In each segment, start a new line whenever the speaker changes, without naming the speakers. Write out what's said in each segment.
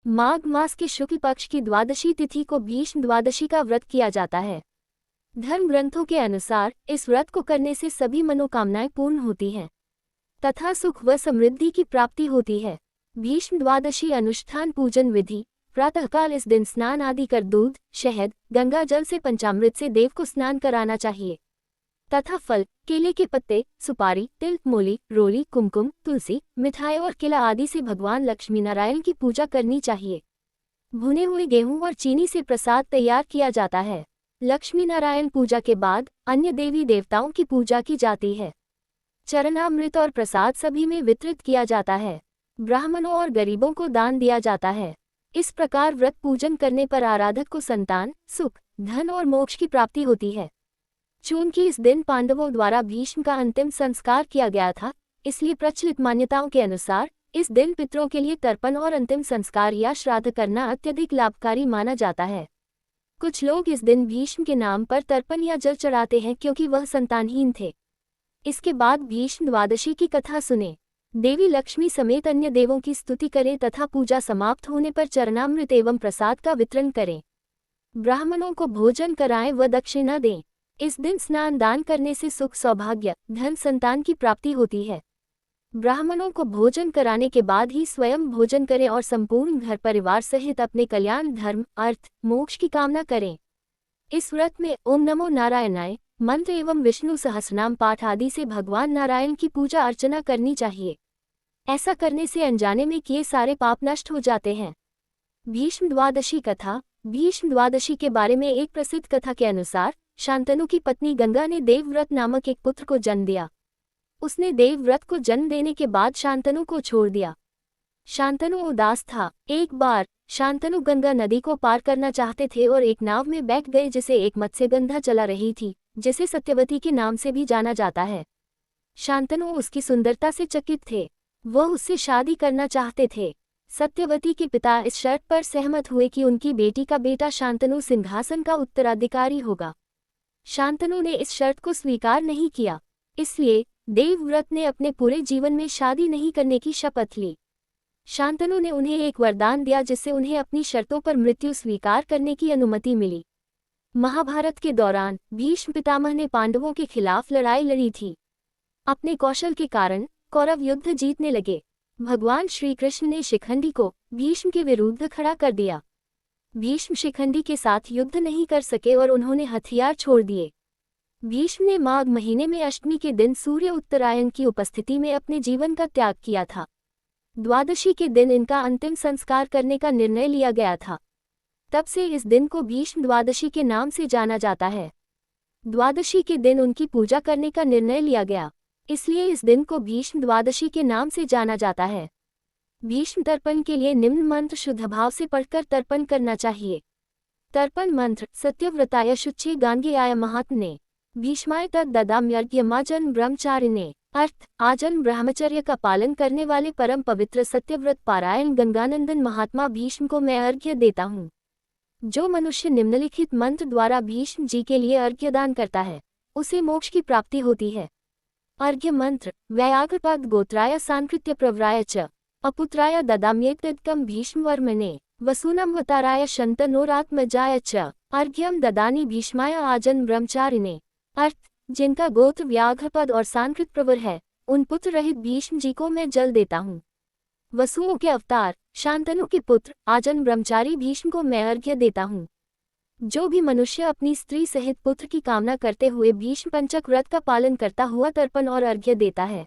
माघ मास के शुक्ल पक्ष की द्वादशी तिथि को भीष्म द्वादशी का व्रत किया जाता है। धर्म ग्रंथों के अनुसार इस व्रत को करने से सभी मनोकामनाएं पूर्ण होती हैं तथा सुख व समृद्धि की प्राप्ति होती है। भीष्म द्वादशी अनुष्ठान पूजन विधि। प्रातःकाल इस दिन स्नान आदि कर दूध, शहद, गंगा जल से पंचामृत से देव को स्नान कराना चाहिए तथा फल, केले के पत्ते, सुपारी, तिल, मूली, रोली, कुमकुम, तुलसी, मिठाई और केला आदि से भगवान लक्ष्मी नारायण की पूजा करनी चाहिए। भुने हुए गेहूं और चीनी से प्रसाद तैयार किया जाता है। लक्ष्मी नारायण पूजा के बाद अन्य देवी देवताओं की पूजा की जाती है। चरणामृत और प्रसाद सभी में वितरित किया जाता है। ब्राह्मणों और गरीबों को दान दिया जाता है। इस प्रकार व्रत पूजन करने पर आराधक को संतान, सुख, धन और मोक्ष की प्राप्ति होती है। चूंकि इस दिन पांडवों द्वारा भीष्म का अंतिम संस्कार किया गया था, इसलिए प्रचलित मान्यताओं के अनुसार इस दिन पितरों के लिए तर्पण और अंतिम संस्कार या श्राद्ध करना अत्यधिक लाभकारी माना जाता है। कुछ लोग इस दिन भीष्म के नाम पर तर्पण या जल चढ़ाते हैं क्योंकि वह संतानहीन थे। इसके बाद भीष्म द्वादशी की कथा सुने, देवी लक्ष्मी समेत अन्य देवों की स्तुति करें तथा पूजा समाप्त होने पर चरणामृत एवं प्रसाद का वितरण करें। ब्राह्मणों को भोजन कराएं व दक्षिणा दें। इस दिन स्नान दान करने से सुख, सौभाग्य, धन, संतान की प्राप्ति होती है। ब्राह्मणों को भोजन कराने के बाद ही स्वयं भोजन करें और संपूर्ण घर परिवार सहित अपने कल्याण, धर्म, अर्थ, मोक्ष की कामना करें। इस व्रत में ओम नमो नारायणाय मंत्र एवं विष्णु सहस्रनाम पाठ आदि से भगवान नारायण की पूजा अर्चना करनी चाहिए। ऐसा करने से अनजाने में किए सारे पाप नष्ट हो जाते हैं। भीष्म द्वादशी कथा। भीष्म द्वादशी के बारे में एक प्रसिद्ध कथा के अनुसार शांतनु की पत्नी गंगा ने देवव्रत नामक एक पुत्र को जन्म दिया। उसने देवव्रत को जन्म देने के बाद शांतनु को छोड़ दिया। शांतनु उदास था। एक बार शांतनु गंगा नदी को पार करना चाहते थे और एक नाव में बैठ गए जिसे एक मत्स्यगंधा चला रही थी, जिसे सत्यवती के नाम से भी जाना जाता है। शांतनु उसकी सुंदरता से चकित थे। वह उससे शादी करना चाहते थे। सत्यवती के पिता इस शर्त पर सहमत हुए कि उनकी बेटी का बेटा शांतनु सिंहासन का उत्तराधिकारी होगा। शांतनु ने इस शर्त को स्वीकार नहीं किया, इसलिए देवव्रत ने अपने पूरे जीवन में शादी नहीं करने की शपथ ली। शांतनु ने उन्हें एक वरदान दिया जिससे उन्हें अपनी शर्तों पर मृत्यु स्वीकार करने की अनुमति मिली। महाभारत के दौरान भीष्म पितामह ने पांडवों के खिलाफ लड़ाई लड़ी थी। अपने कौशल के कारण कौरव युद्ध जीतने लगे। भगवान श्री कृष्ण ने शिखंडी को भीष्म के विरुद्ध खड़ा कर दिया। भीष्म शिखंडी के साथ युद्ध नहीं कर सके और उन्होंने हथियार छोड़ दिए। भीष्म ने माघ महीने में अष्टमी के दिन सूर्य उत्तरायण की उपस्थिति में अपने जीवन का त्याग किया था। द्वादशी के दिन इनका अंतिम संस्कार करने का निर्णय लिया गया था। तब से इस दिन को भीष्म द्वादशी के नाम से जाना जाता है। द्वादशी के दिन उनकी पूजा करने का निर्णय लिया गया, इसलिए इस दिन को भीष्म द्वादशी के नाम से जाना जाता है। भीष्म तर्पण के लिए निम्न मंत्र शुद्ध भाव से पढ़कर तर्पण करना चाहिए। तर्पण मंत्र। सत्यव्रताय शुचि गांगेयाय महात्मने भीष्माय तद्ददाम्यर्घ्यमाजन ब्रह्मचारिणे। अर्थ, आजन्म ब्रह्मचर्य का पालन करने वाले परम पवित्र सत्यव्रत पारायण गंगानंदन महात्मा भीष्म को मैं अर्घ्य देता हूँ। जो मनुष्य निम्नलिखित मंत्र द्वारा भीष्म जी के लिए अर्घ्यदान करता है, उसे मोक्ष की प्राप्ति होती है। अर्घ्य मंत्र। व्याघ्रपाद गोत्राय सांकृत्य प्रवराय च अपुत्राय ददाम्येतद्कं भीष्मवर्मणे वसूनमवताराय शन्तनोरात्मजाय च अर्घ्यम ददानि भीष्माय आजन्म ब्रह्मचारिणे। अर्थ, जिनका गोत्र व्याघ्रपद और सांकृत प्रवर है, उन पुत्र रहित भीष्म जी को मैं जल देता हूँ। वसुओं के अवतार शांतनु के पुत्र आजन्म ब्रह्मचारी भीष्म को मैं अर्घ्य देता हूँ। जो भी मनुष्य अपनी स्त्री सहित पुत्र की कामना करते हुए भीष्म पंचक व्रत का पालन करता हुआ तर्पण और अर्घ्य देता है,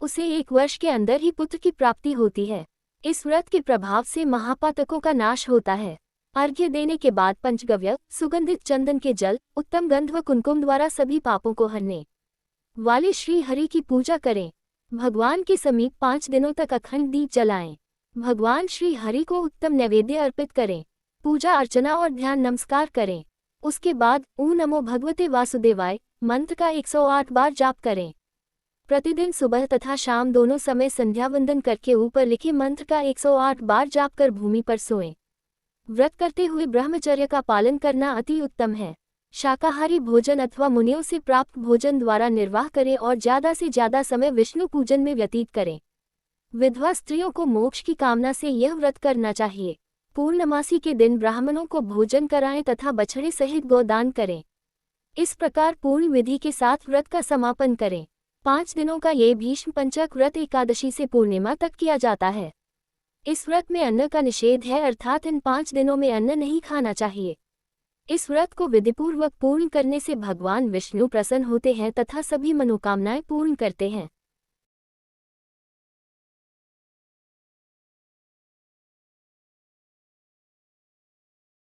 उसे 1 वर्ष के अंदर ही पुत्र की प्राप्ति होती है। इस व्रत के प्रभाव से महापातकों का नाश होता है। अर्घ्य देने के बाद पंचगव्य, सुगंधित चंदन के जल, उत्तम गंध व कुमकुम द्वारा सभी पापों को हरने वाले श्री हरि की पूजा करें। भगवान के समीप 5 दिनों तक अखंड दीप जलाएं। भगवान श्री हरि को उत्तम नैवेद्य अर्पित करें। पूजा अर्चना और ध्यान नमस्कार करें। उसके बाद ऊ नमो भगवते वासुदेवाय मंत्र का 108 बार जाप करें। प्रतिदिन सुबह तथा शाम दोनों समय संध्या वंदन करके ऊपर लिखे मंत्र का 108 बार जाप कर भूमि पर सोएं। व्रत करते हुए ब्रह्मचर्य का पालन करना अति उत्तम है। शाकाहारी भोजन अथवा मुनियों से प्राप्त भोजन द्वारा निर्वाह करें और ज्यादा से ज्यादा समय विष्णु पूजन में व्यतीत करें। विधवा स्त्रियों को मोक्ष की कामना से यह व्रत करना चाहिए। पूर्णमासी के दिन ब्राह्मणों को भोजन कराएं तथा बछड़े सहित गोदान करें। इस प्रकार पूर्ण विधि के साथ व्रत का समापन करें। 5 दिनों का ये भीष्म पंचक व्रत एकादशी से पूर्णिमा तक किया जाता है। इस व्रत में अन्न का निषेध है, अर्थात इन 5 दिनों में अन्न नहीं खाना चाहिए। इस व्रत को विधिपूर्वक पूर्ण करने से भगवान विष्णु प्रसन्न होते हैं तथा सभी मनोकामनाएं पूर्ण करते हैं।